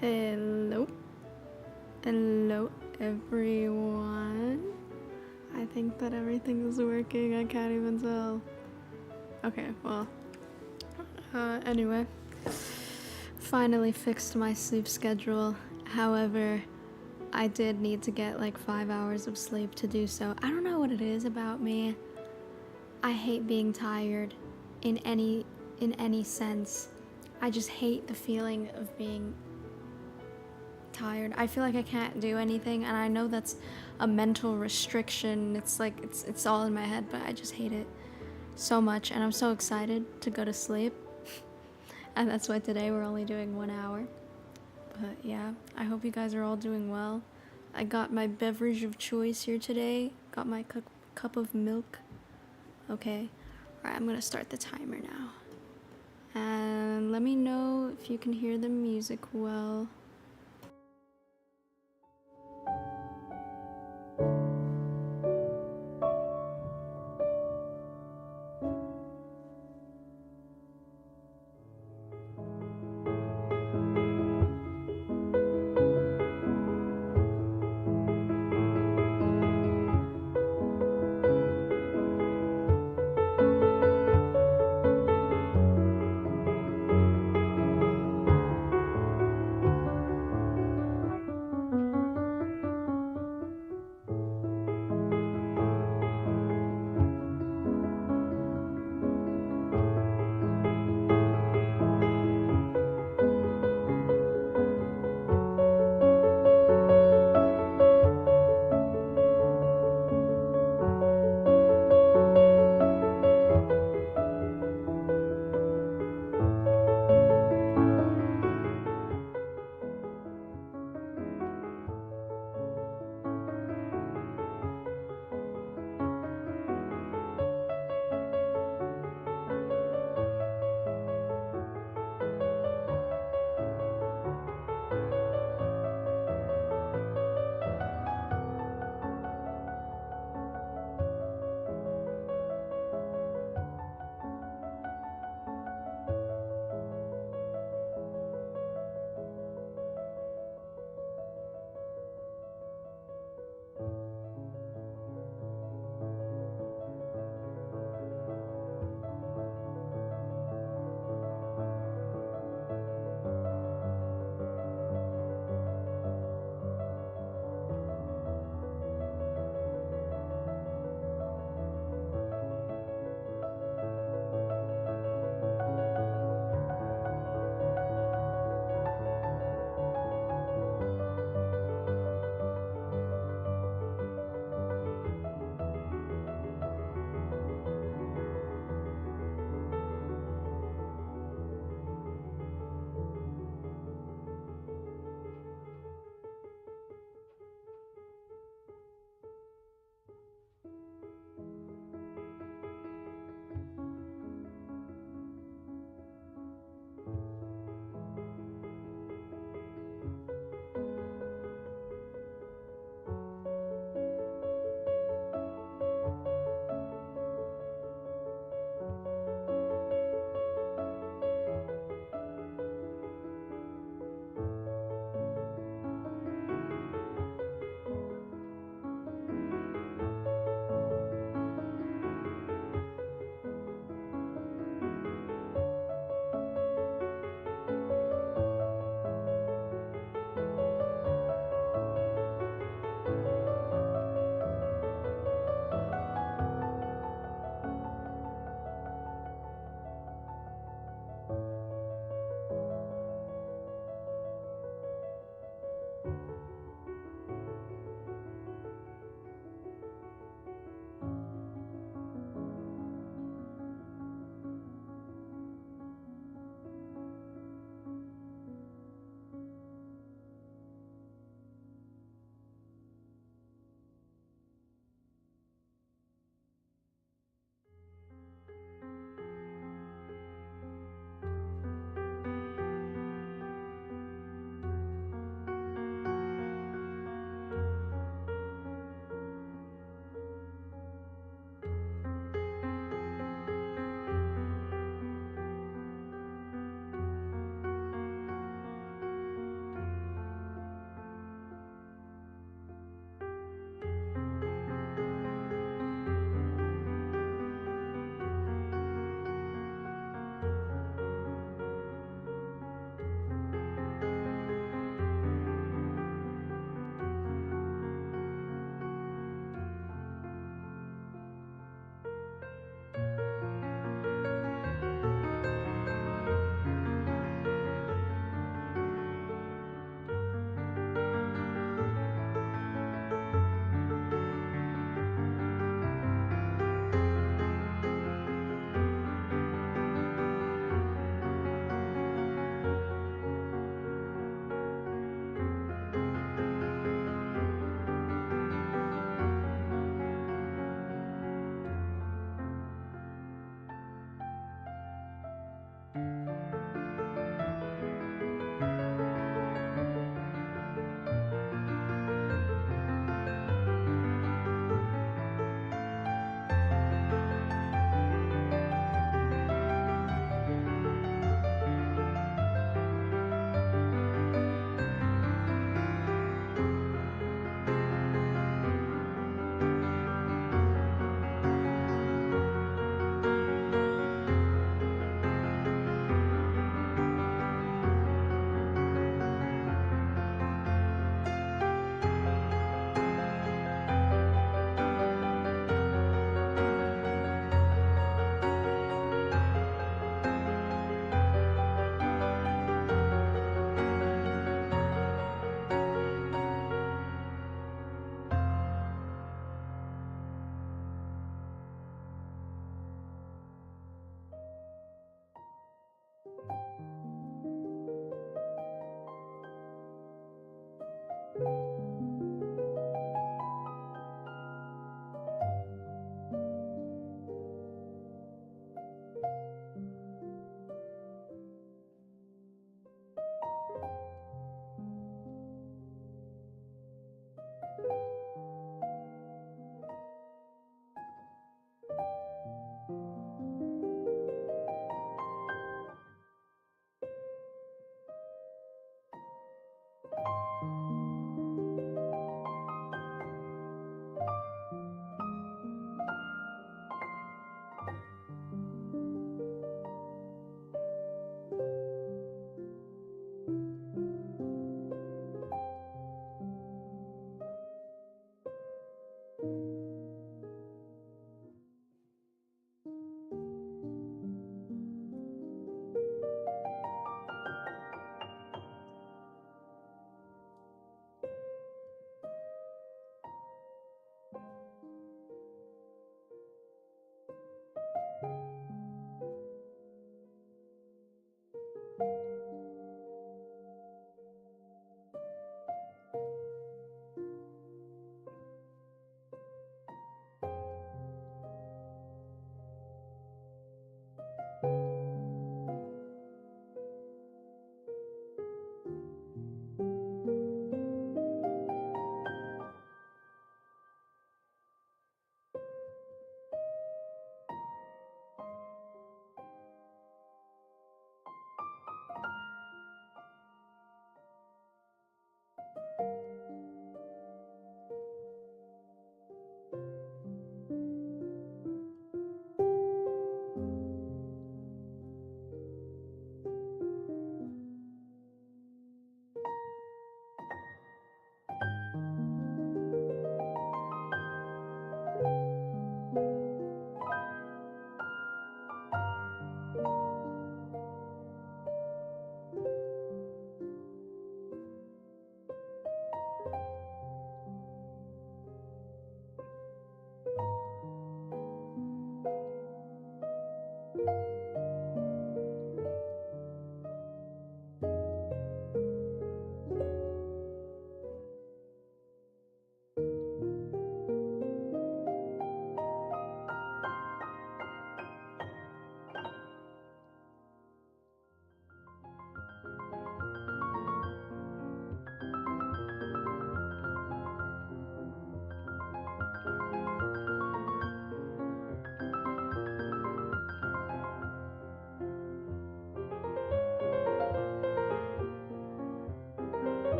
Hello. Hello, everyone. I think that everything is working. I can't even tell. Okay, well. Anyway. Finally fixed my sleep schedule. However, I did need to get like 5 hours of sleep to do so. I don't know what it is about me. I hate being tired in any sense. I just hate the feeling of being tired. I feel like I can't do anything, and I know that's a mental restriction. It's like it's all in my head, but I just hate it so much, and I'm so excited to go to sleep. And that's why today we're only doing 1 hour. But yeah, I hope you guys are all doing well. I got my beverage of choice here today. Got my cup of milk. Okay. Alright, I'm gonna start the timer now. And let me know if you can hear the music well.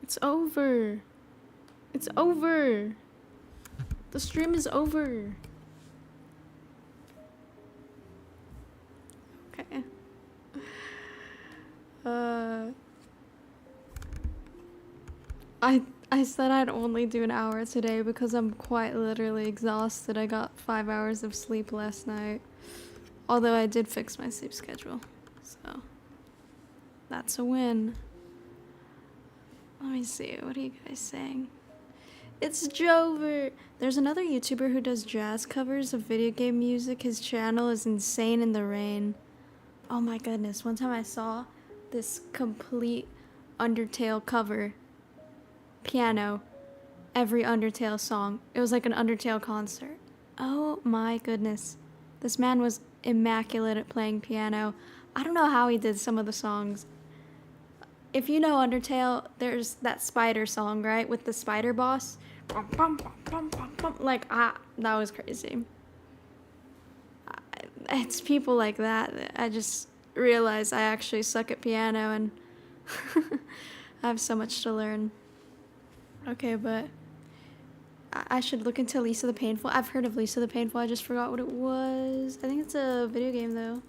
It's over. It's over. The stream is over. Okay. I said I'd only do an hour today because I'm quite literally exhausted. I got 5 hours of sleep last night. Although I did fix my sleep schedule. So that's a win. Let me see. What are you guys saying? It's Jover. There's another YouTuber who does jazz covers of video game music. His channel is Insane in the Rain. Oh my goodness. One time I saw this complete Undertale cover. Piano. Every Undertale song. It was like an Undertale concert. Oh my goodness. This man was immaculate at playing piano. I don't know how he did some of the songs. If you know Undertale, there's that spider song, right? With the spider boss. Like, that was crazy. It's people like that I just realized I actually suck at piano and I have so much to learn. Okay, but I should look into Lisa the Painful. I've heard of Lisa the Painful. I just forgot what it was. I think it's a video game, though.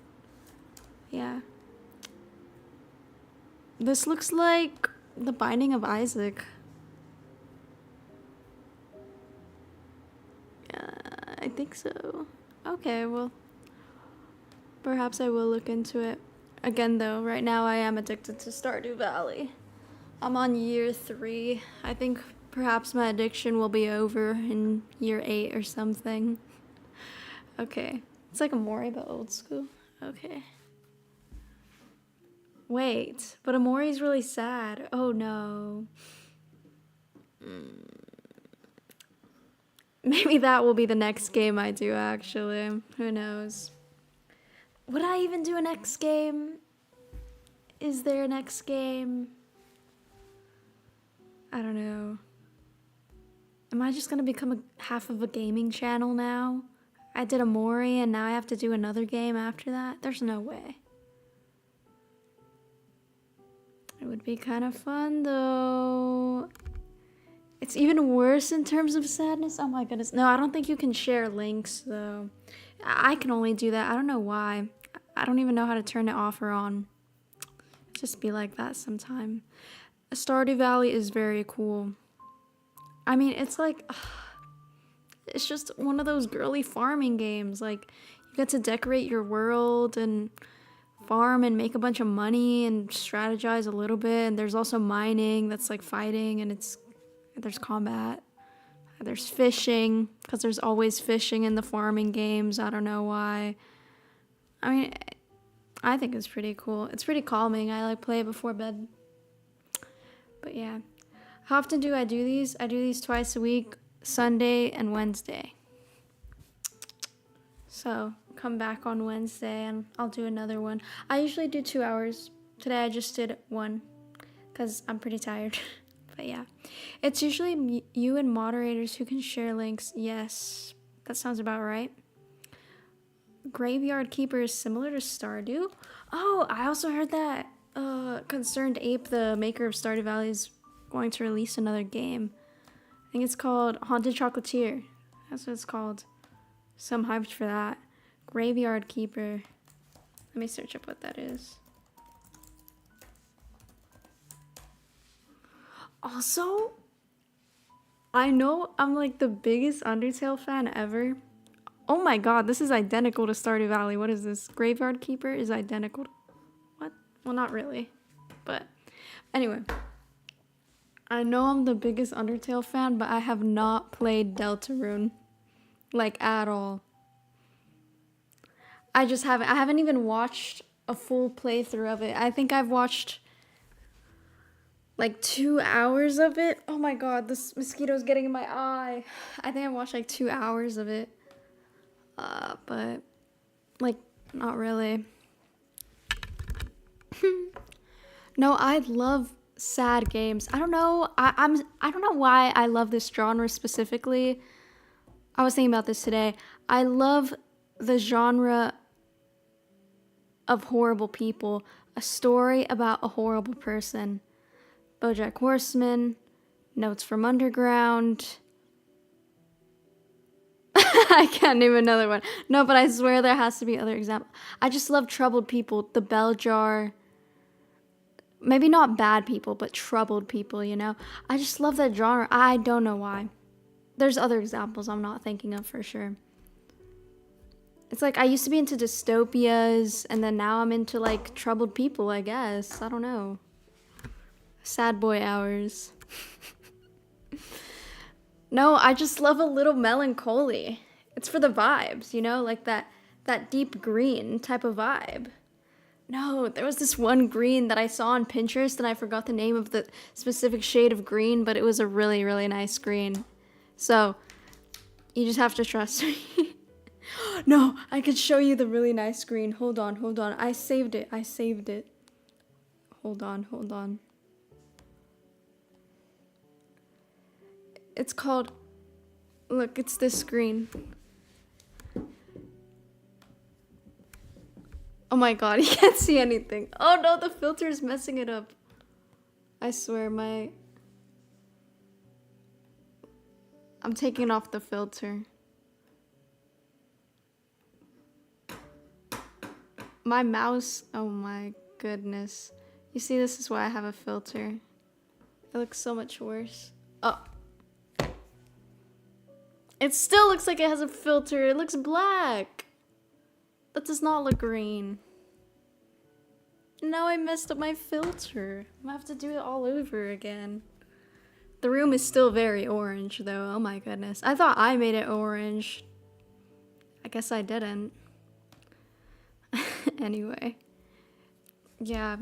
Yeah. This looks like The Binding of Isaac. I think so. Okay, well, perhaps I will look into it. Again, though, right now I am addicted to Stardew Valley. I'm on year 3. I think perhaps my addiction will be over in year 8 or something. Okay. It's like Amori, but old school. Okay. Wait, but Amori's really sad. Oh no. Maybe that will be the next game I do, actually. Who knows? Would I even do a next game? Is there a next game? I don't know. Am I just gonna become half of a gaming channel now? I did Amori and now I have to do another game after that? There's no way. It would be kind of fun though. It's even worse in terms of sadness. Oh my goodness. No, I don't think you can share links though. I can only do that. I don't know why. I don't even know how to turn it off or on. Just be like that sometime. Stardew Valley is very cool. I mean, it's like, it's just one of those girly farming games. Like, you get to decorate your world and farm and make a bunch of money and strategize a little bit. And there's also mining that's like fighting, and there's combat. There's fishing, because there's always fishing in the farming games. I don't know why. I mean, I think it's pretty cool. It's pretty calming. I like play it before bed. But yeah. How often do I do these? I do these twice a week, Sunday and Wednesday. So come back on Wednesday and I'll do another one. I usually do 2 hours. Today I just did 1 because I'm pretty tired. But yeah. It's usually you and moderators who can share links. Yes, that sounds about right. Graveyard Keeper is similar to Stardew. Oh, I also heard that Concerned Ape, the maker of Stardew Valley, is going to release another game. I think it's called Haunted Chocolatier. That's what it's called. So I'm hyped for that. Graveyard Keeper. Let me search up what that is. Also, I know I'm like the biggest Undertale fan ever. Oh my god, this is identical to Stardew Valley. What is this? Graveyard Keeper is identical to... What? Well, not really. But anyway. I know I'm the biggest Undertale fan, but I have not played Deltarune. Like, at all. I haven't even watched a full playthrough of it. I think I've watched like 2 hours of it. Oh my god, this mosquito's getting in my eye. I think I watched like 2 hours of it. But like, not really. No, I love sad games. I don't know. I don't know why I love this genre specifically. I was thinking about this today. I love the genre of horrible people. A story about a horrible person. BoJack Horseman, Notes from Underground. I can't name another one. No, but I swear there has to be other examples. I just love troubled people. The Bell Jar. Maybe not bad people, but troubled people, you know? I just love that genre. I don't know why. There's other examples I'm not thinking of for sure. It's like I used to be into dystopias, and then now I'm into like troubled people, I guess. I don't know. Sad boy hours. No, I just love a little melancholy. It's for the vibes, you know, like that deep green type of vibe. No, there was this one green that I saw on Pinterest, and I forgot the name of the specific shade of green, but it was a really, really nice green. So, you just have to trust me. No, I could show you the really nice green. Hold on. I saved it. Hold on. It's called, look, it's this green. Oh my god, you can't see anything. Oh no, the filter is messing it up. I swear, I'm taking off the filter. My mouse, oh my goodness. You see, this is why I have a filter. It looks so much worse. Oh. It still looks like it has a filter. It looks black. That does not look green. Now I messed up my filter. I'm gonna have to do it all over again. The room is still very orange though. Oh my goodness. I thought I made it orange. I guess I didn't. Anyway. Yeah.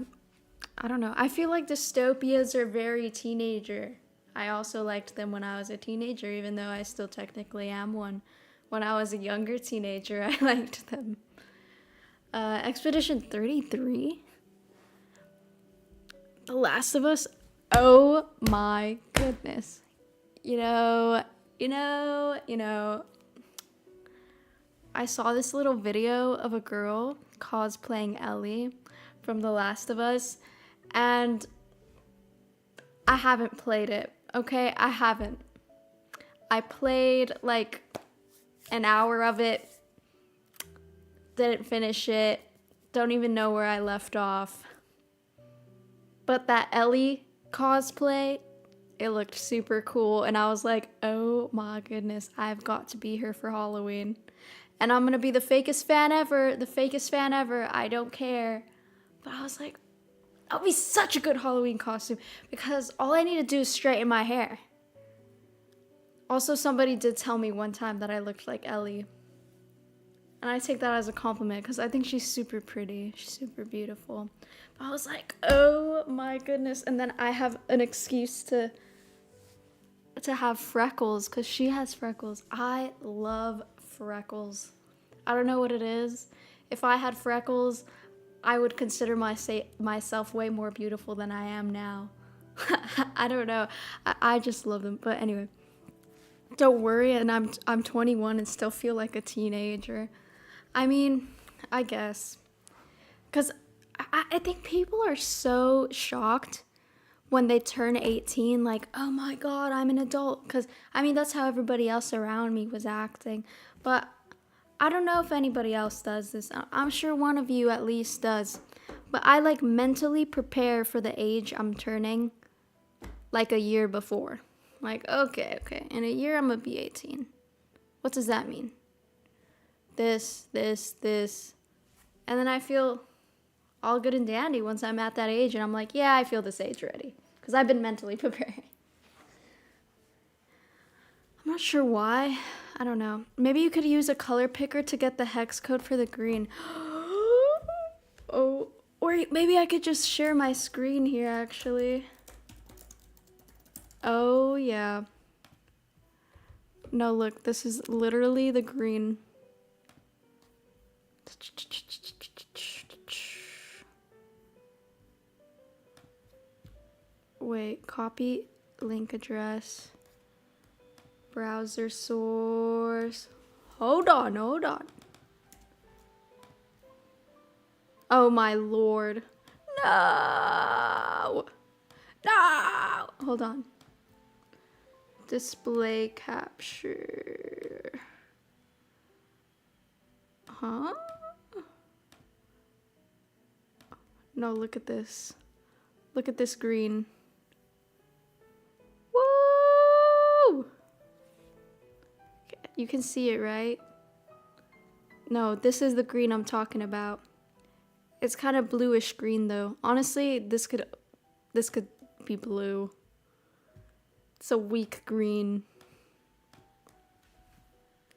I don't know. I feel like dystopias are very teenager. I also liked them when I was a teenager, even though I still technically am one. When I was a younger teenager, I liked them. Expedition 33? The Last of Us? Oh my goodness. You know, I saw this little video of a girl cosplaying Ellie from The Last of Us, and I haven't played it, okay? I haven't. I played like an hour of it, didn't finish it, don't even know where I left off. But that Ellie cosplay, it looked super cool, and I was like, oh my goodness, I've got to be here for Halloween. And I'm gonna be the fakest fan ever, I don't care. But I was like, that would be such a good Halloween costume, because all I need to do is straighten my hair. Also, somebody did tell me one time that I looked like Ellie. And I take that as a compliment, because I think she's super pretty. She's super beautiful. But I was like, oh my goodness. And then I have an excuse to have freckles, because she has freckles. I love freckles. I don't know what it is. If I had freckles, I would consider myself way more beautiful than I am now. I don't know. I just love them. But anyway, don't worry. And I'm 21 and still feel like a teenager. I mean, I guess. Because I think people are so shocked when they turn 18, like, oh my god, I'm an adult. Because, I mean, that's how everybody else around me was acting. But I don't know if anybody else does this. I'm sure one of you at least does. But I, like, mentally prepare for the age I'm turning, like, a year before. Like, okay. In a year, I'm going to be 18. What does that mean? This. And then I feel all good and dandy once I'm at that age, and I'm like, yeah, I feel this age already, because I've been mentally preparing. I'm not sure why. I don't know. Maybe you could use a color picker to get the hex code for the green. Oh, or maybe I could just share my screen here, actually. Oh, yeah. No, look, this is literally the green. Wait, copy link address. Browser source. Hold on. Oh my lord. No! hold on. Display capture. Huh? No, look at this. Look at this green. Woo! You can see it, right? No, this is the green I'm talking about. It's kind of bluish green though. Honestly, this could be blue. It's a weak green.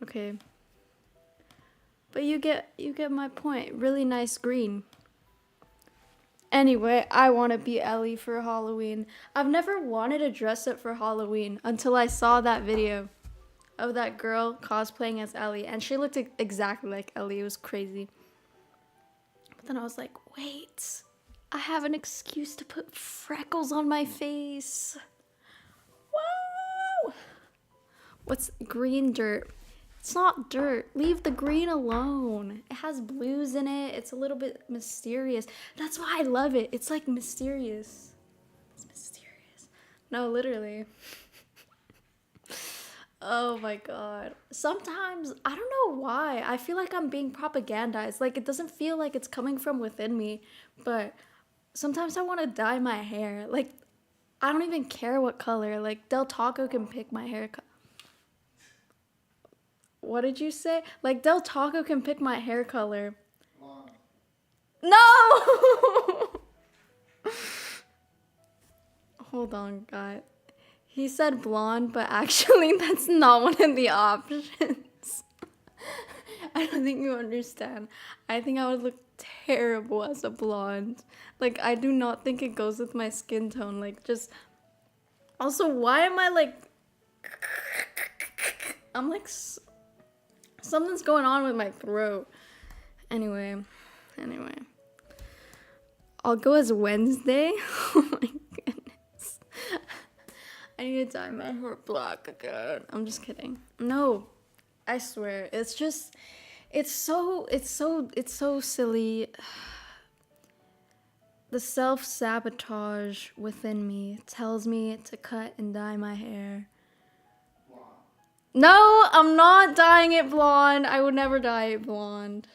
Okay. But you get my point. Really nice green. Anyway, I want to be Ellie for Halloween. I've never wanted to dress up for Halloween until I saw that video of that girl cosplaying as Ellie, and she looked exactly like Ellie. It was crazy. But then I was like, wait, I have an excuse to put freckles on my face. Whoa! What's green dirt? It's not dirt. Leave the green alone. It has blues in it. It's a little bit mysterious. That's why I love it. It's like mysterious. It's mysterious. No, literally. Oh my god. Sometimes, I don't know why, I feel like I'm being propagandized. Like, it doesn't feel like it's coming from within me, but sometimes I want to dye my hair. Like, I don't even care what color. Like, Del Taco can pick my hair color. What did you say? Like, Del Taco can pick my hair color. Blonde. No! Hold on, guys. He said blonde, but actually that's not one of the options. I don't think you understand. I think I would look terrible as a blonde. Like, I do not think it goes with my skin tone. Like, just... Also, why am I like... I'm like... Something's going on with my throat. Anyway. I'll go as Wednesday. Oh my goodness. I need to dye my hair black again. I'm just kidding. No, I swear. It's just, it's so silly. The self-sabotage within me tells me to cut and dye my hair. Blonde. No, I'm not dyeing it blonde. I would never dye it blonde.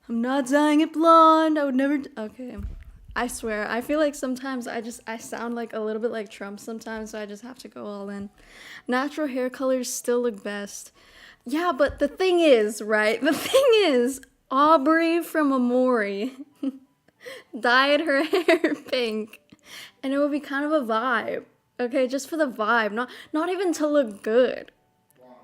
I'm not dyeing it blonde. I would never. Okay. I swear, I feel like sometimes I sound like a little bit like Trump sometimes, so I just have to go all in. Natural hair colors still look best. Yeah, but the thing is, right? The thing is, Aubrey from Amori dyed her hair pink, and it would be kind of a vibe. Okay, just for the vibe, not even to look good. Blonde.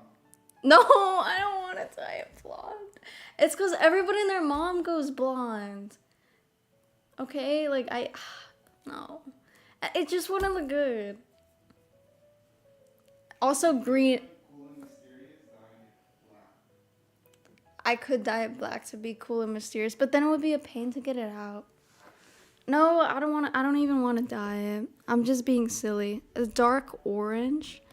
No, I don't want to dye it blonde. It's because everybody and their mom goes blonde. Okay, like, no. It just wouldn't look good. Also, green. Cool and mysterious, dye it black. I could dye it black to be cool and mysterious, but then it would be a pain to get it out. No, I don't even want to dye it. I'm just being silly. A dark orange?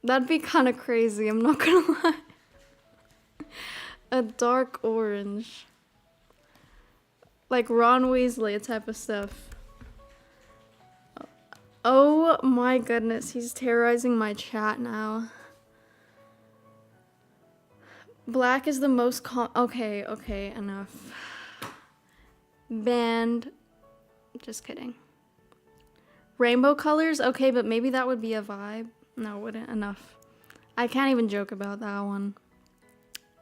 That'd be kind of crazy, I'm not gonna lie. A dark orange. Like Ron Weasley type of stuff. Oh my goodness, he's terrorizing my chat now. Black is the most okay, enough. Band. Just kidding. Rainbow colors? Okay, but maybe that would be a vibe. No, it wouldn't. Enough. I can't even joke about that one.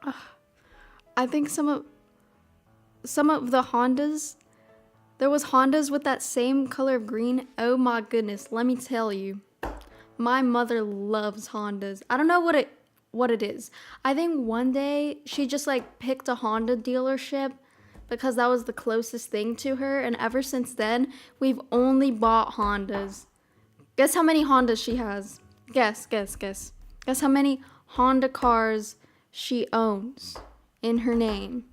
Ugh. I think some of the Hondas, there was Hondas with that same color of green. Oh my goodness, let me tell you. My mother loves Hondas. I don't know what it is. I think one day she just like picked a Honda dealership because that was the closest thing to her, and ever since then, we've only bought Hondas. Guess how many Hondas she has? Guess. Guess how many Honda cars she owns in her name.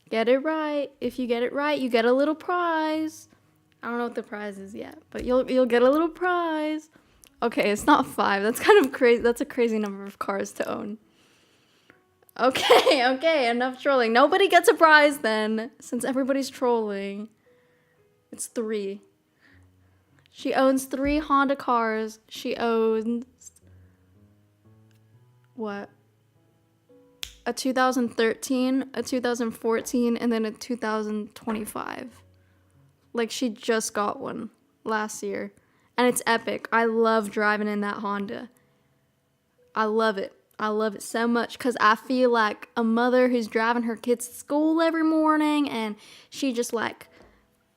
Get it right. If you get it right, you get a little prize. I don't know what the prize is yet, but you'll get a little prize. Okay, it's not 5. That's kind of crazy. That's a crazy number of cars to own. Okay, enough trolling. Nobody gets a prize then, since everybody's trolling. It's 3. She owns 3 Honda cars. She owns... what? A 2013, a 2014, and then a 2025. Like, she just got one last year. And it's epic. I love driving in that Honda. I love it. I love it so much because I feel like a mother who's driving her kids to school every morning, and she just like,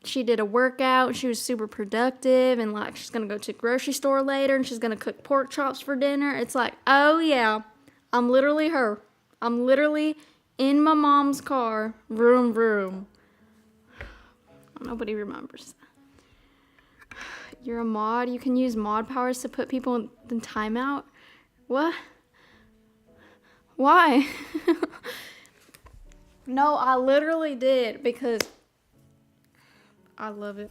she did a workout, she was super productive, and like she's gonna go to the grocery store later and she's gonna cook pork chops for dinner. It's like, oh yeah, I'm literally her. I'm literally in my mom's car, vroom vroom. Nobody remembers that. You're a mod, you can use mod powers to put people in timeout? What? Why? No, I literally did because I love it.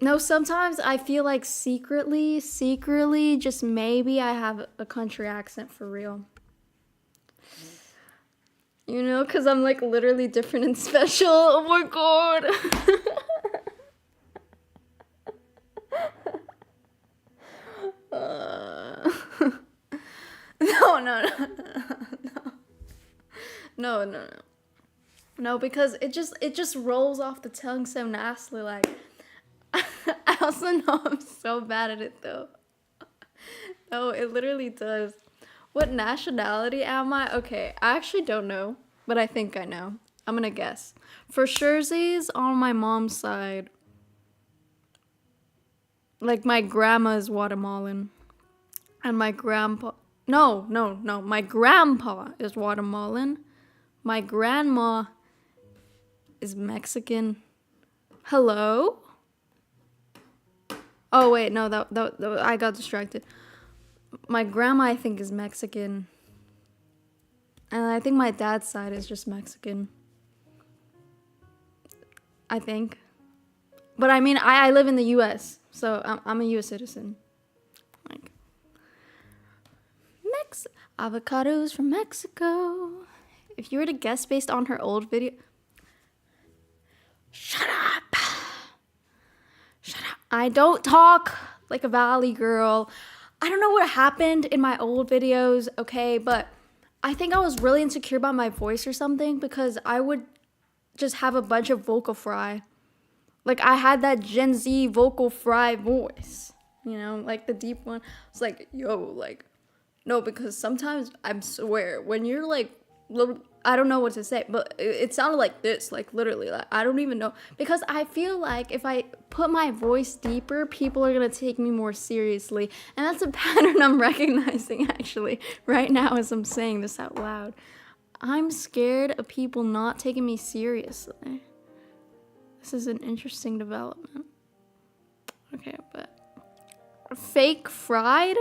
No, sometimes I feel like secretly, just maybe I have a country accent for real. You know, because I'm like literally different and special. Oh my god. No, because it just rolls off the tongue so nastily. Like, I also know I'm so bad at it though. No, it literally does. What nationality am I? Okay, I actually don't know, but I think I know. I'm gonna guess. For sure's on my mom's side. Like, my grandma is Guatemalan. And my grandpa... No. My grandpa is Guatemalan. My grandma is Mexican. Hello? Oh, wait, no, that I got distracted. My grandma, I think, is Mexican. And I think my dad's side is just Mexican. I think. But I mean, I live in the U.S., so I'm a U.S. citizen. Like, avocados from Mexico. If you were to guess based on her old video... Shut up. I don't talk like a valley girl. I don't know what happened in my old videos, okay, but I think I was really insecure about my voice or something because I would just have a bunch of vocal fry. Like, I had that Gen Z vocal fry voice, you know, like the deep one. It's like, yo, like, no, because sometimes, I swear, when you're like, I don't know what to say, but it sounded like this, like literally, like I don't even know, because I feel like if I put my voice deeper, people are gonna take me more seriously, and that's a pattern I'm recognizing actually right now as I'm saying this out loud. I'm scared of people not taking me seriously. This is an interesting development. Okay, but fake fried?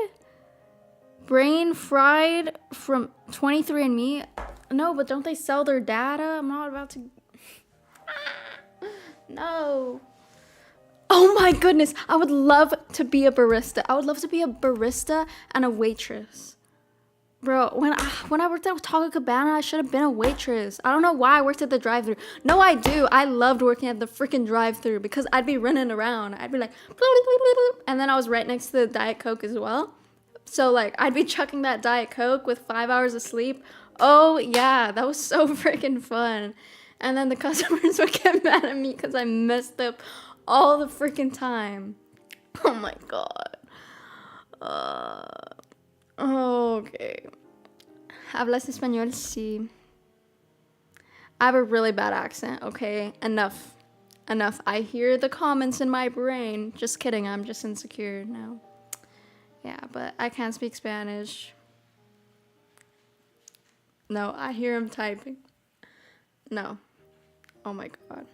Brain fried from 23andMe? No, but don't they sell their data? I'm not about to... No. Oh my goodness. I would love to be a barista. I would love to be a barista and a waitress. Bro, when I worked at Taco Cabana, I should have been a waitress. I don't know why I worked at the drive-thru. No, I do. I loved working at the freaking drive-thru because I'd be running around. I'd be like... And then I was right next to the Diet Coke as well. So, like, I'd be chucking that Diet Coke with 5 hours of sleep. Oh, yeah, that was so freaking fun. And then the customers would get mad at me because I messed up all the freaking time. Oh, my God. Okay. ¿Hablas español? Sí. I have a really bad accent, okay? Enough. I hear the comments in my brain. Just kidding, I'm just insecure now. Yeah, but I can't speak Spanish. No, I hear him typing. No. Oh my God.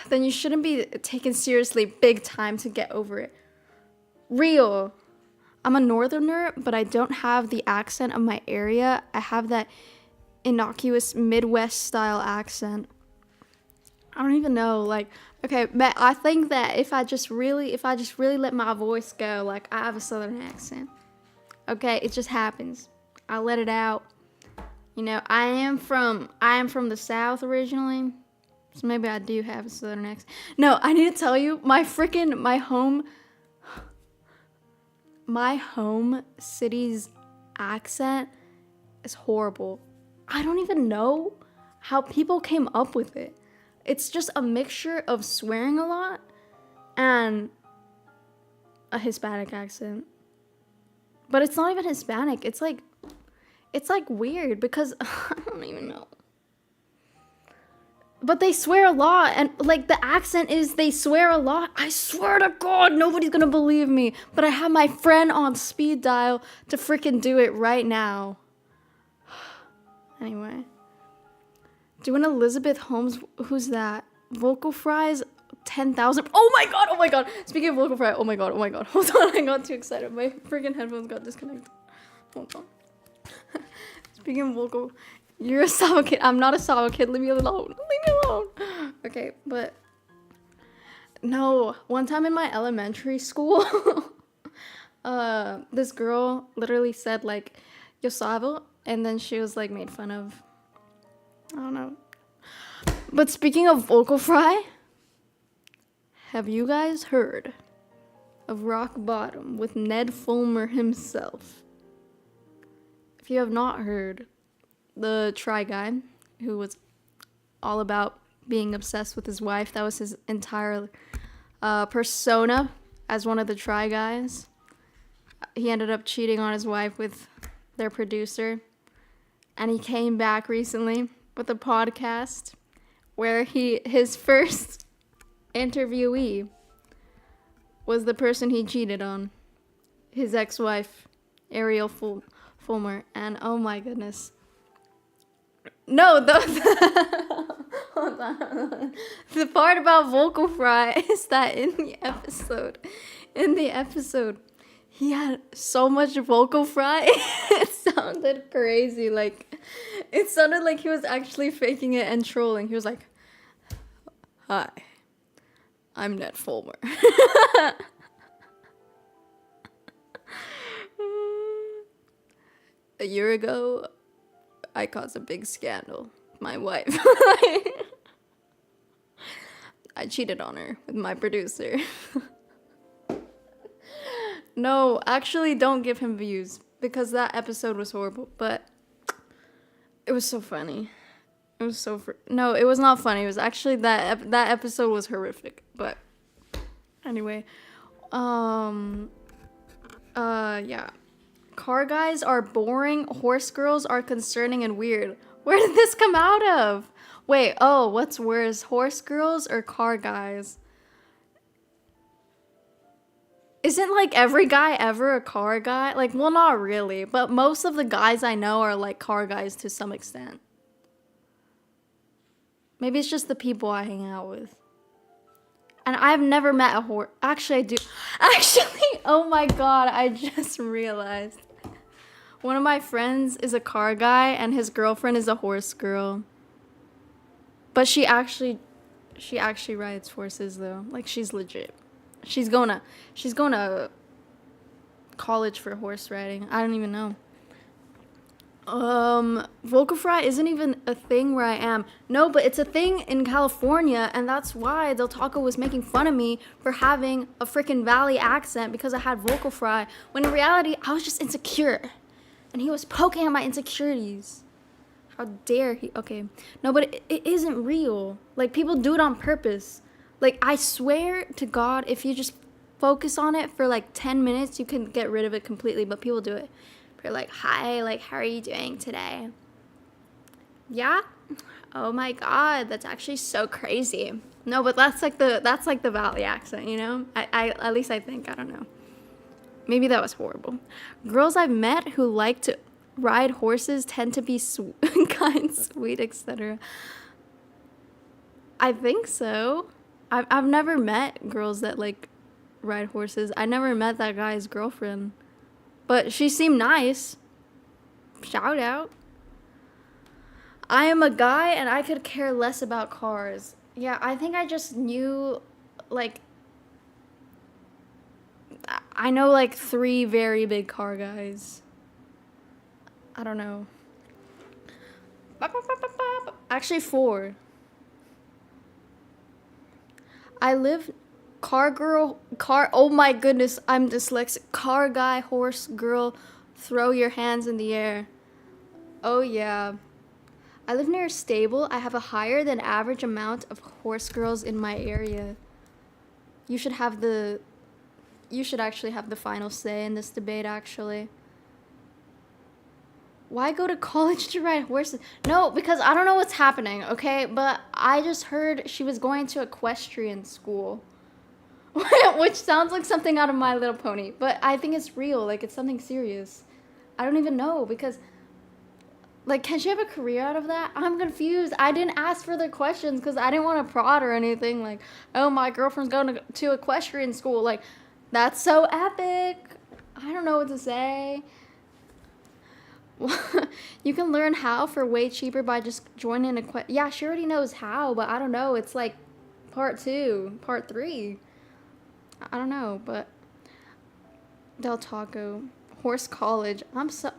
Then you shouldn't be taken seriously big time to get over it. Real. I'm a northerner, but I don't have the accent of my area. I have that innocuous Midwest style accent. I don't even know, like, okay, but I think that if I just really let my voice go, like, I have a southern accent. Okay, it just happens. I'll let it out. You know, I am from the South originally, so maybe I do have a Southern accent. No, I need to tell you, my home city's accent is horrible. I don't even know how people came up with it. It's just a mixture of swearing a lot and a Hispanic accent. But it's not even Hispanic. It's like weird because I don't even know. But they swear a lot, and like the accent is they swear a lot. I swear to God, nobody's gonna believe me. But I have my friend on speed dial to freaking do it right now. Anyway. Doing Elizabeth Holmes, who's that? Vocal fries, 10,000. Oh my god. Speaking of vocal fry, oh my god. Hold on, I got too excited. My freaking headphones got disconnected. Hold on. Speaking of vocal, you're a Sava kid. I'm not a Sava kid. Leave me alone. Okay, but no. One time in my elementary school, this girl literally said like, "Yo Sava," and then she was like made fun of. I don't know. But speaking of vocal fry, have you guys heard of Rock Bottom with Ned Fulmer himself? If you have not heard, the Try Guy, who was all about being obsessed with his wife, that was his entire persona as one of the Try Guys. He ended up cheating on his wife with their producer, and he came back recently with a podcast where his first interviewee was the person he cheated on, his ex-wife, Ariel Fulmer, and oh my goodness. No, hold on. The part about vocal fry is that in the episode, he had so much vocal fry, it sounded crazy. Like, it sounded like he was actually faking it and trolling. He was like, "Hi, I'm Ned Fulmer." A year ago, I caused a big scandal. My wife. I cheated on her with my producer. No, actually, don't give him views because that episode was horrible, but it was so funny. It was so no, it was not funny. It was actually that episode was horrific. But anyway, yeah. Car guys are boring. Horse girls are concerning and weird. Where did this come out of? Wait, what's worse, horse girls or car guys? Isn't like every guy ever a car guy? Like, well, not really, but most of the guys I know are like car guys to some extent. Maybe it's just the people I hang out with. And I've never met a horse. Actually, I do. Actually, oh my god, I just realized. One of my friends is a car guy and his girlfriend is a horse girl. But she actually rides horses though. Like, she's legit. She's going to college for horse riding. I don't even know. Vocal fry isn't even a thing where I am. No, but it's a thing in California, and that's why Del Taco was making fun of me for having a freaking Valley accent because I had vocal fry, when in reality, I was just insecure. And he was poking at my insecurities. How dare he? Okay. No, but it isn't real. Like, people do it on purpose. Like, I swear to God, if you just focus on it for like 10 minutes, you can get rid of it completely, but people do it. They're like, "Hi, like, how are you doing today?" Yeah? Oh my god, that's actually so crazy. No, but that's like the Valley accent, you know? I at least I think, I don't know. Maybe that was horrible. Girls I've met who like to ride horses tend to be kind, sweet, etc. I think so. I've never met girls that like ride horses. I never met that guy's girlfriend. But she seemed nice. Shout out. I am a guy and I could care less about cars. Yeah, I think I just knew, like, I know like 3 very big car guys. I don't know. Actually, 4. I live oh my goodness, I'm dyslexic. Car guy, horse girl, throw your hands in the air. Oh yeah. I live near a stable. I have a higher than average amount of horse girls in my area. You should actually have the final say in this debate, actually. Why go to college to ride horses? No, because I don't know what's happening, okay? But I just heard she was going to equestrian school. Which sounds like something out of My Little Pony. But I think it's real. Like, it's something serious. I don't even know, because... Like, can she have a career out of that? I'm confused. I didn't ask further questions because I didn't want to prod or anything. Like, oh, my girlfriend's going to equestrian school. Like, that's so epic. I don't know what to say. You can learn how for way cheaper by just joining yeah, she already knows how, but I don't know. It's like part 2, part 3. I don't know, but Del Taco, Horse College. I'm so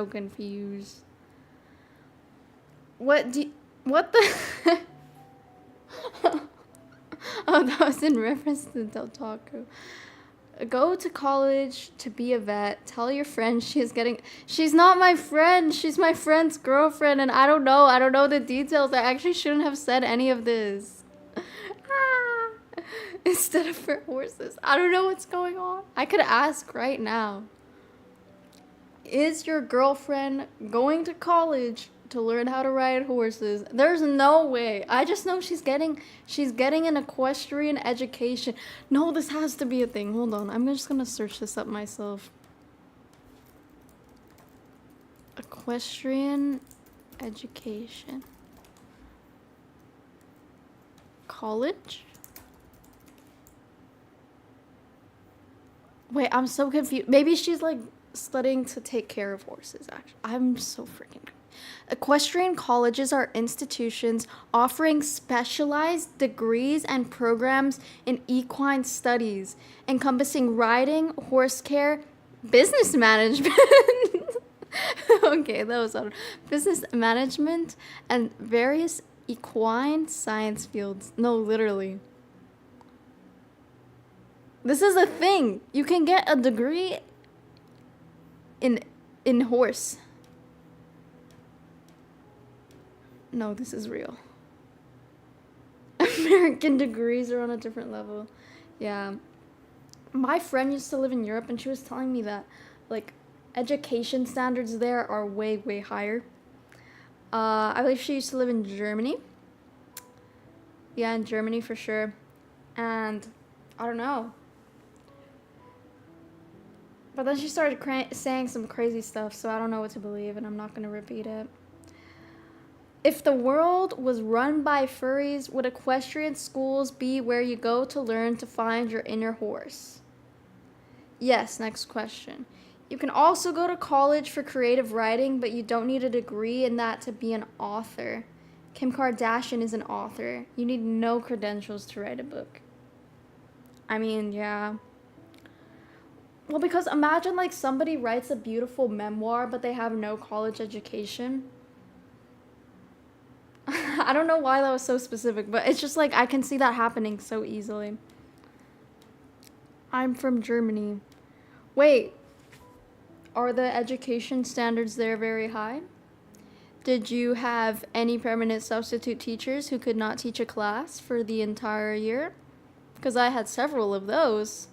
confused. What the Oh, that was in reference to Del Taco. Go to college to be a vet. Tell your friend she's not my friend. She's my friend's girlfriend, and I don't know the details. I actually shouldn't have said any of this. Instead of for horses. I don't know what's going on. I could ask right now. Is your girlfriend going to college to learn how to ride horses? There's no way. I just know she's getting an equestrian education. No, this has to be a thing. Hold on. I'm just gonna search this up myself. Equestrian education. College? Wait, I'm so confused. Maybe she's like studying to take care of horses, actually. I'm so freaking confused. Equestrian colleges are institutions offering specialized degrees and programs in equine studies, encompassing riding, horse care, business management. Okay, that was business management and various equine science fields. No, literally. This is a thing. You can get a degree in horse. No, this is real. American degrees are on a different level. Yeah. My friend used to live in Europe, and she was telling me that, like, education standards there are way, way higher. I believe she used to live in Germany. Yeah, in Germany for sure. And I don't know. But then she started saying some crazy stuff, so I don't know what to believe, and I'm not going to repeat it. If the world was run by furries, would equestrian schools be where you go to learn to find your inner horse? Yes, next question. You can also go to college for creative writing, but you don't need a degree in that to be an author. Kim Kardashian is an author. You need no credentials to write a book. I mean, yeah. Well, because imagine, like, somebody writes a beautiful memoir, but they have no college education. I don't know why that was so specific, but it's just, like, I can see that happening so easily. I'm from Germany. Wait. Are the education standards there very high? Did you have any permanent substitute teachers who could not teach a class for the entire year? Because I had several of those.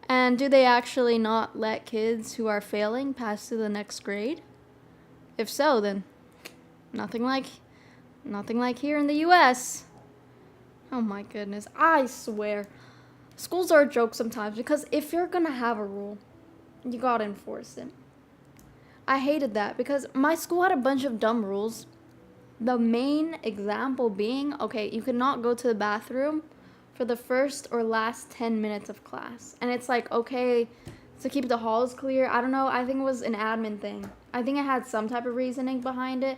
And do they actually not let kids who are failing pass to the next grade? If so, then nothing like here in the US. Oh my goodness, I swear. Schools are a joke sometimes, because if you're gonna have a rule, you gotta enforce it. I hated that because my school had a bunch of dumb rules. The main example being, okay, you could not go to the bathroom for the first or last 10 minutes of class. And it's like, okay, to keep the halls clear, I don't know, I think it was an admin thing. I think it had some type of reasoning behind it.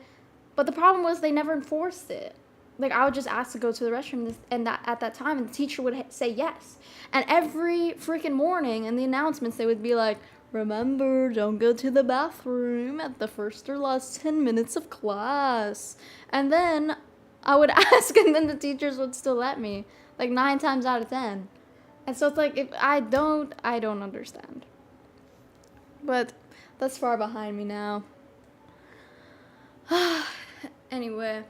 But the problem was they never enforced it. Like, I would just ask to go to the restroom, and at that time, and the teacher would say yes. And every freaking morning in the announcements, they would be like, remember, don't go to the bathroom at the first or last 10 minutes of class. And then I would ask, and then the teachers would still let me, like 9 times out of 10. And so it's like, if I don't understand. But that's far behind me now. Anyway,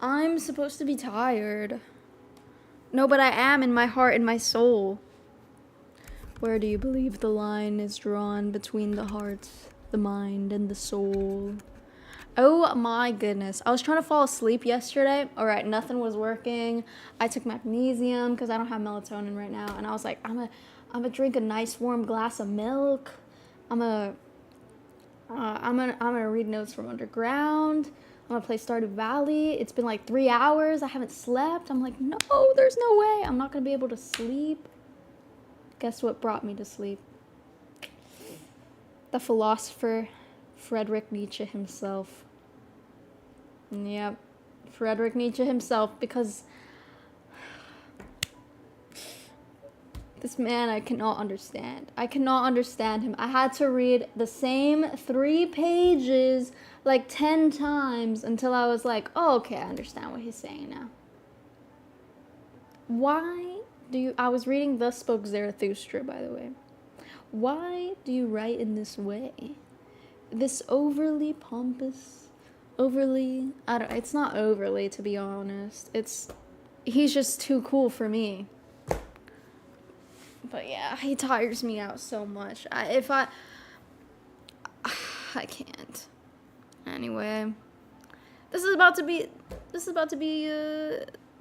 I'm supposed to be tired. No, but I am in my heart and my soul. Where do you believe the line is drawn between the heart, the mind, and the soul? Oh my goodness. I was trying to fall asleep yesterday. All right, nothing was working. I took magnesium because I don't have melatonin right now. And I was like, I'm gonna drink a nice warm glass of milk. I'm gonna read notes from underground. I'm gonna play Stardew Valley. It's been like 3 hours. I haven't slept. I'm like, no, there's no way. I'm not gonna be able to sleep. Guess what brought me to sleep? The philosopher Friedrich Nietzsche himself. Yep, Friedrich Nietzsche himself, because this man I cannot understand. I cannot understand him. I had to read the same 3 pages like 10 times until I was like, oh, okay, I understand what he's saying now. Why do you... I was reading Thus Spoke Zarathustra, by the way. Why do you write in this way? This overly pompous, overly... it's not overly, to be honest. He's just too cool for me. But yeah, he tires me out so much. I can't. Anyway, this is about to be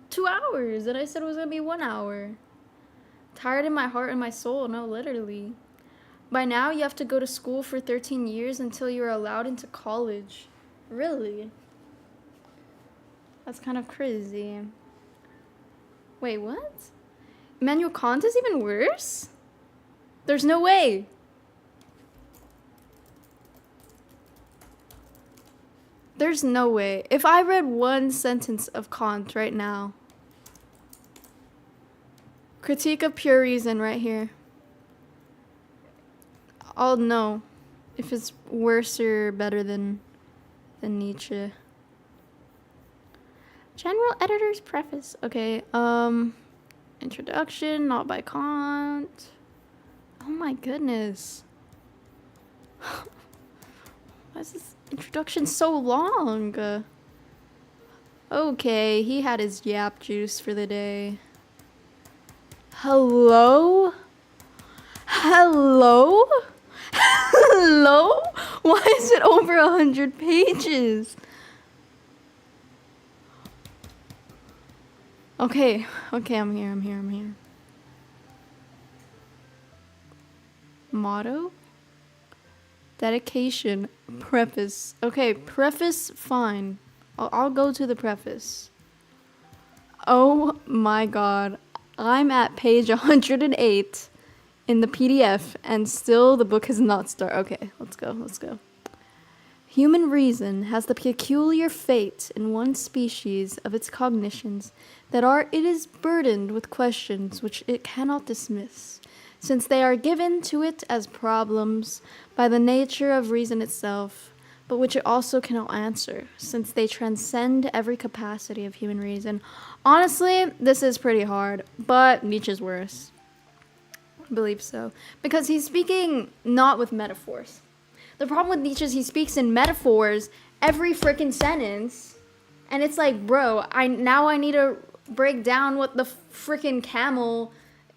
2 hours, and I said it was gonna be 1 hour. Tired in my heart and my soul. No, literally. By now, you have to go to school for 13 years until you're allowed into college. Really? That's kind of crazy. Wait, what? Immanuel Kant is even worse? There's no way. There's no way. If I read one sentence of Kant right now. Critique of Pure Reason right here. I'll know if it's worse or better than Nietzsche. General Editor's Preface. Okay, Introduction, not by Kant. Oh my goodness. Why is this introduction so long? Okay, he had his yap juice for the day. Hello? Hello? Hello? Why is it over 100 pages? Okay, I'm here. Motto? Dedication. Preface. Okay, preface, fine. I'll go to the preface. Oh my god. I'm at page 108 in the PDF, and still the book has not started. Okay, let's go. Human reason has the peculiar fate in one species of its cognitions that it is burdened with questions which it cannot dismiss, since they are given to it as problems by the nature of reason itself, but which it also cannot answer, since they transcend every capacity of human reason. Honestly, this is pretty hard, but Nietzsche's worse. I believe so. Because he's speaking not with metaphors. The problem with Nietzsche is he speaks in metaphors every freaking sentence, and it's like, bro, I need to break down what the freaking camel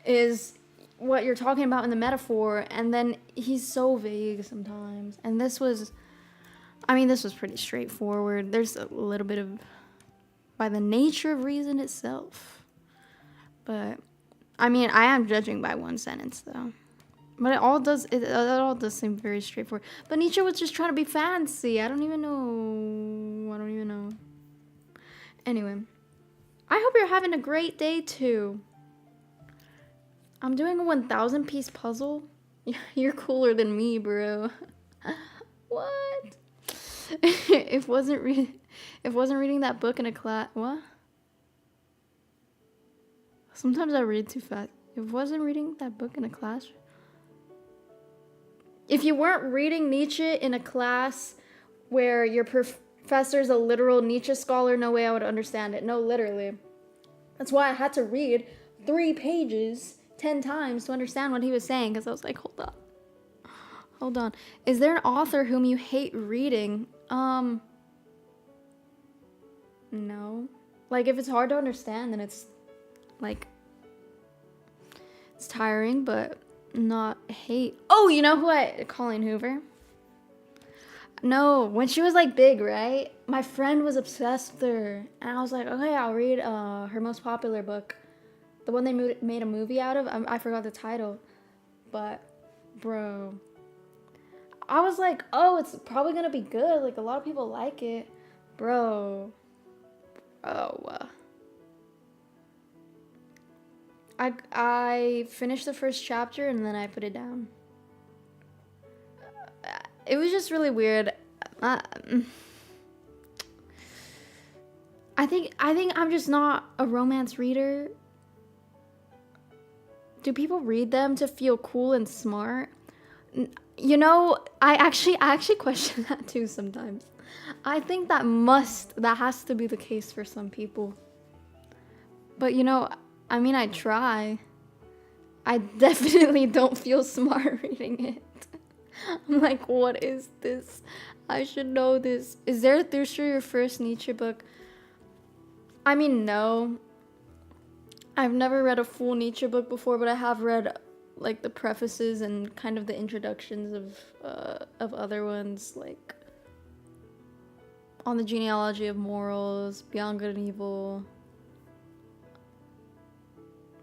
is, what you're talking about in the metaphor, and then he's so vague sometimes. And this was pretty straightforward. There's a little bit of by the nature of reason itself. But I am judging by one sentence though. But it all does seem very straightforward. But Nietzsche was just trying to be fancy. I don't even know. Anyway, I hope you're having a great day too. I'm doing a 1,000 piece puzzle. You're cooler than me, bro. What? If wasn't reading that book in a class. What? Sometimes I read too fast. If wasn't reading that book in a class. If you weren't reading Nietzsche in a class where your professor's a literal Nietzsche scholar, no way I would understand it. No, literally. That's why I had to read 3 pages 10 times to understand what he was saying, because I was like, hold on. Is there an author whom you hate reading? No. Like, if it's hard to understand, then it's, like, it's tiring, but not hate. Oh, you know who Colleen Hoover? No, when she was, like, big, right? My friend was obsessed with her, and I was like, okay, I'll read her most popular book. The one they made a movie out of. I forgot the title. But, bro. I was like, oh, it's probably gonna be good. Like, a lot of people like it. Bro. I finished the first chapter and then I put it down. It was just really weird. I think I'm just not a romance reader. Do people read them to feel cool and smart? You know, I actually question that too sometimes. I think that has to be the case for some people. But you know, I mean, I try. I definitely don't feel smart reading it. I'm like, what is this? I should know this. Is there a thirst for your first Nietzsche book? I mean, no. I've never read a full Nietzsche book before, but I have read like the prefaces and kind of the introductions of other ones, like On the Genealogy of Morals, Beyond Good and Evil.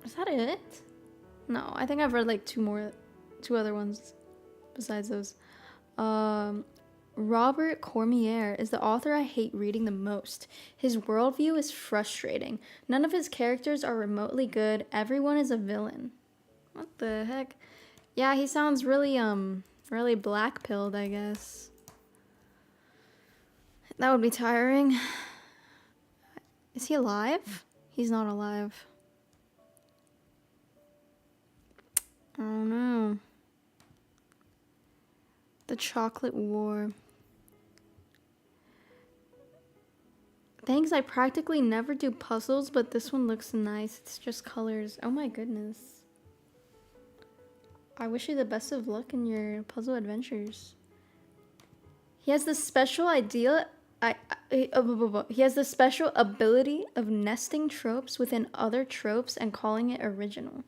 Is that it? No, I think I've read like two other ones besides those. Robert Cormier is the author I hate reading the most. His worldview is frustrating. None of his characters are remotely good. Everyone is a villain. What the heck? Yeah, he sounds really really black-pilled, I guess. That would be tiring. Is he alive? He's not alive. I don't know. The Chocolate War. Thanks, I practically never do puzzles, but this one looks nice. It's just colors. Oh my goodness. I wish you the best of luck in your puzzle adventures. He has the special idea. He has the special ability of nesting tropes within other tropes and calling it original.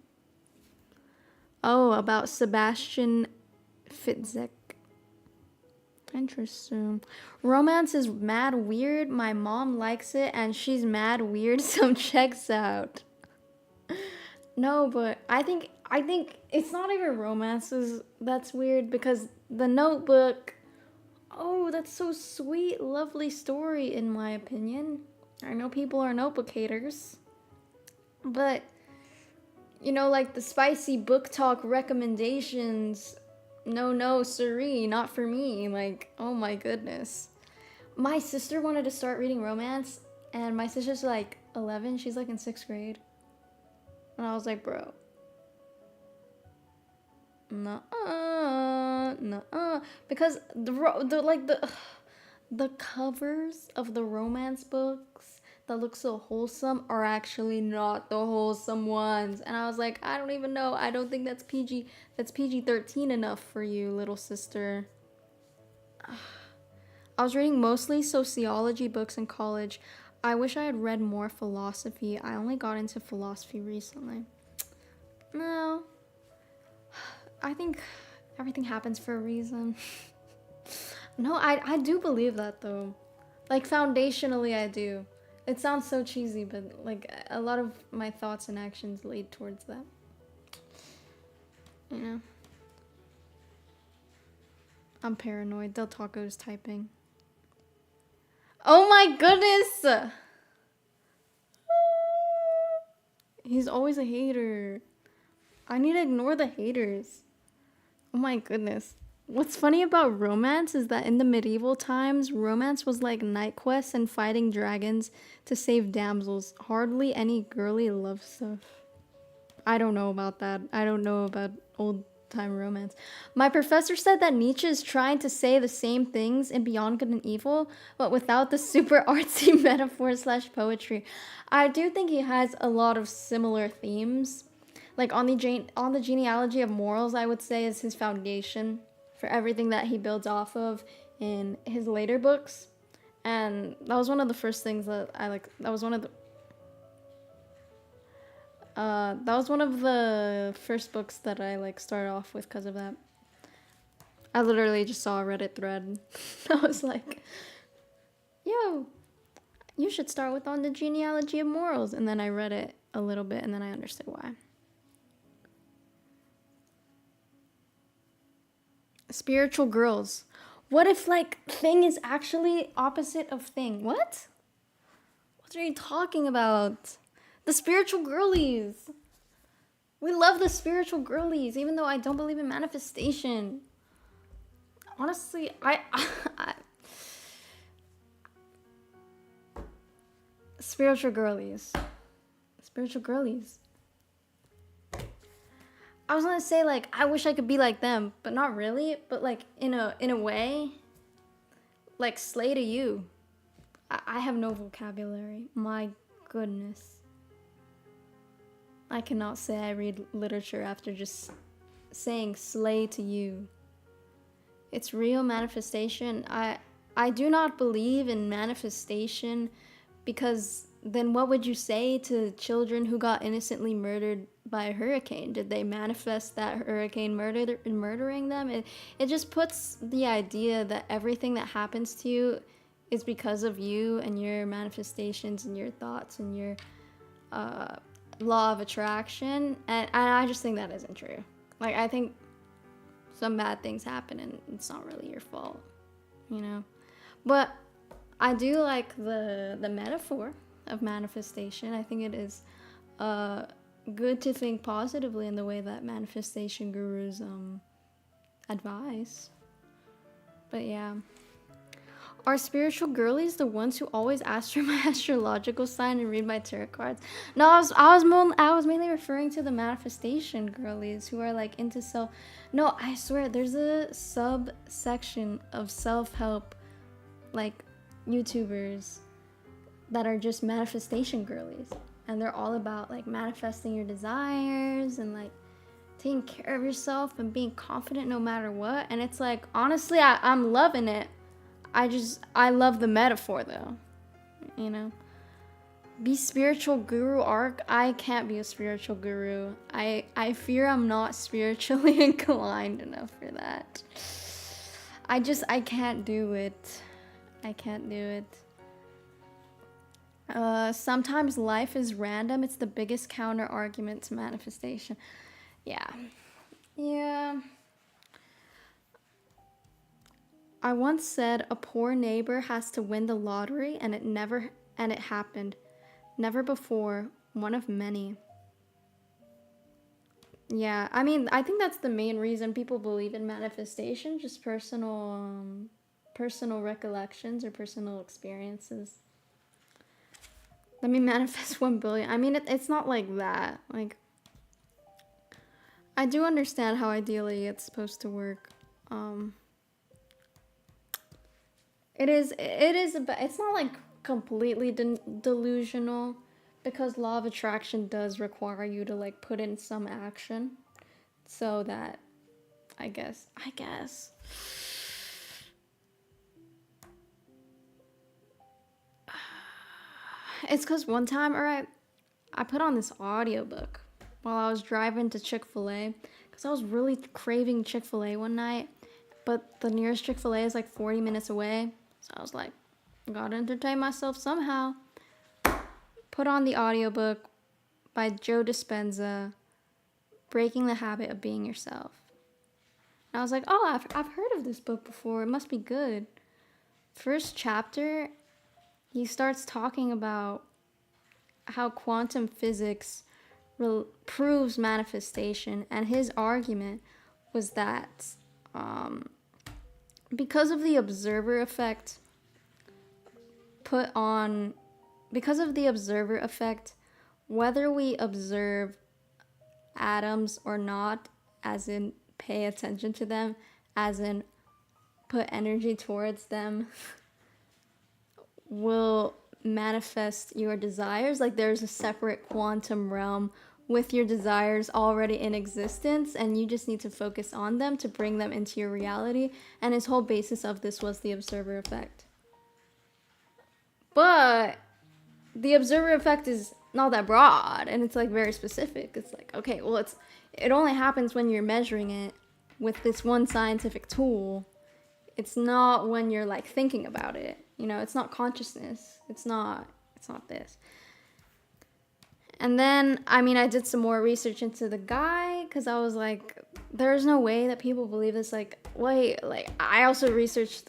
Oh, about Sebastian Fitzek. Interesting. Romance is mad weird. My mom likes it and she's mad weird, so checks out. No, but I think it's not even romances that's weird, because The Notebook, oh, that's so sweet, lovely story in my opinion. I know people are notebook haters, but you know, like the spicy book talk recommendations, no, siree, not for me. Like, oh my goodness. My sister wanted to start reading romance, and my sister's like 11, she's like in 6th grade. And I was like, bro. Nuh-uh. Because the covers of the romance books that look so wholesome are actually not the wholesome ones. And I was like, I don't even know. I don't think that's PG-13 enough for you, little sister. I was reading mostly sociology books in college. I wish I had read more philosophy. I only got into philosophy recently. No. I think everything happens for a reason. No, I do believe that though. Like foundationally I do. It sounds so cheesy, but like a lot of my thoughts and actions lead towards that. You know? I'm paranoid. Del Taco's typing. Oh my goodness! He's always a hater. I need to ignore the haters. Oh my goodness. What's funny about romance is that in the medieval times, romance was like knight quests and fighting dragons to save damsels. Hardly any girly love stuff. I don't know about that. I don't know about old time romance. My professor said that Nietzsche is trying to say the same things in Beyond Good and Evil, but without the super artsy metaphor / poetry. I do think he has a lot of similar themes. Like on the genealogy of morals, I would say is his foundation for everything that he builds off of in his later books. And that was one of the first things that I like. That was one of the first books that I like started off with because of that. I literally just saw a Reddit thread. I was like, yo, you should start with On the Genealogy of Morals. And then I read it a little bit and then I understood why. Spiritual girls. What if like thing is actually opposite of thing? What are you talking about? The spiritual girlies. We love the spiritual girlies, even though I don't believe in manifestation. Honestly, I spiritual girlies. Spiritual girlies. I was gonna say like I wish I could be like them, but not really. But like in a way, like slay to you. I have no vocabulary. My goodness. I cannot say I read literature after just saying slay to you. It's real manifestation. I do not believe in manifestation because then what would you say to children who got innocently murdered by a hurricane? Did they manifest that hurricane murdering them? It just puts the idea that everything that happens to you is because of you and your manifestations and your thoughts and your law of attraction, and I just think that isn't true. Like I think some bad things happen and it's not really your fault, you know. But I do like the metaphor of manifestation. I think it is good to think positively in the way that manifestation gurus advise. But yeah. Are spiritual girlies the ones who always ask for my astrological sign and read my tarot cards? No, I was mainly referring to the manifestation girlies who are like into self. No, I swear there's a subsection of self-help like YouTubers that are just manifestation girlies, and they're all about like manifesting your desires and like taking care of yourself and being confident no matter what. And it's like honestly, I'm loving it. I love the metaphor though, you know. Be spiritual guru arc. I can't be a spiritual guru. I fear I'm not spiritually inclined enough for that. I can't do it. I can't do it. Sometimes life is random. It's the biggest counter argument to manifestation. Yeah. I once said a poor neighbor has to win the lottery, and it happened. Never before, one of many. Yeah, I mean, I think that's the main reason people believe in manifestation, just personal recollections or personal experiences. Let me manifest 1 billion. I mean, it's not like that. Like, I do understand how ideally it's supposed to work. It's not like completely delusional, because law of attraction does require you to like put in some action, so that I guess it's because one time, alright, I put on this audiobook while I was driving to Chick-fil-A because I was really craving Chick-fil-A one night, but the nearest Chick-fil-A is like 40 minutes away. So I was like, gotta entertain myself somehow. Put on the audiobook by Joe Dispenza, Breaking the Habit of Being Yourself. And I was like, oh, I've heard of this book before. It must be good. First chapter, he starts talking about how quantum physics proves manifestation. And his argument was that because of the observer effect, whether we observe atoms or not, as in pay attention to them, as in put energy towards them, will manifest your desires. Like there's a separate quantum realm with your desires already in existence, and you just need to focus on them to bring them into your reality. And his whole basis of this was the observer effect. But the observer effect is not that broad, and it's like very specific. It's like, okay, well, it only happens when you're measuring it with this one scientific tool. It's not when you're like thinking about it. You know, it's not consciousness. It's not this. And then, I mean, I did some more research into the guy, because I was like, there's no way that people believe this. Like, wait, like, I also researched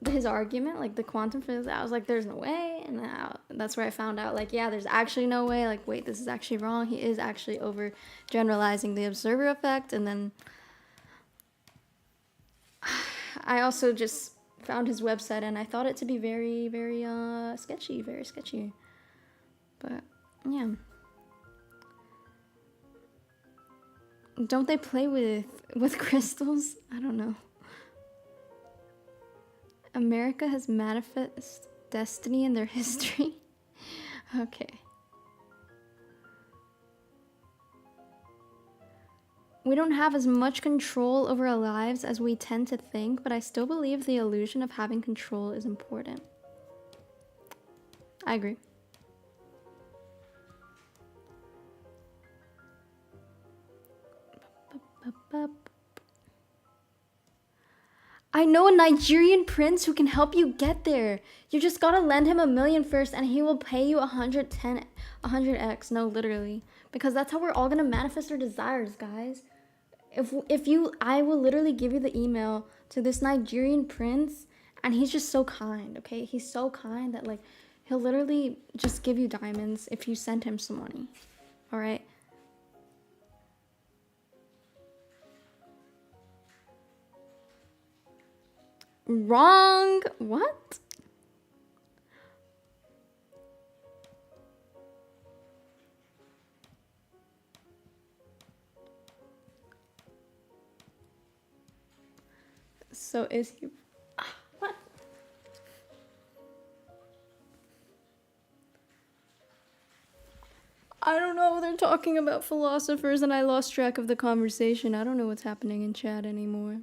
his argument, like the quantum physics. I was like, there's no way. And that's where I found out, like, yeah, there's actually no way. Like, wait, this is actually wrong. He is actually over generalizing the observer effect. And then I also just found his website, and I thought it to be very, very sketchy, very sketchy. But yeah. Don't they play with crystals? I don't know. America has manifest destiny in their history. Okay. We don't have as much control over our lives as we tend to think, but I still believe the illusion of having control is important. I agree. I know a Nigerian prince who can help you get there. You just gotta lend him $1 million first, and he will pay you 100x. No, literally, because that's how we're all gonna manifest our desires, guys. I will literally give you the email to this Nigerian prince, and he's just so kind. Okay, he's so kind that like he'll literally just give you diamonds if you send him some money. All right. Wrong. What? So is he... What? I don't know. They're talking about philosophers, and I lost track of the conversation. I don't know what's happening in chat anymore.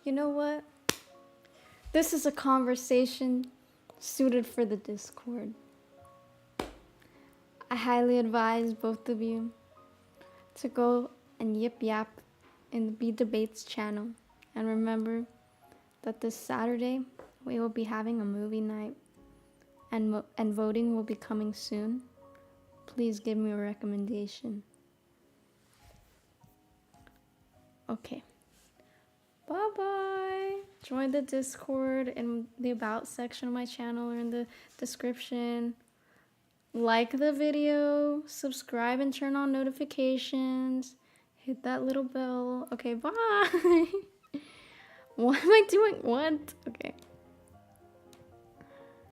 You know what? This is a conversation suited for the Discord. I highly advise both of you to go and yip yap in the Be Debates channel. And remember that this Saturday we will be having a movie night, and voting will be coming soon. Please give me a recommendation. Okay. Bye-bye. Join the Discord in the About section of my channel or in the description. Like the video, subscribe and turn on notifications. Hit that little bell. Okay, bye. What am I doing? What? Okay.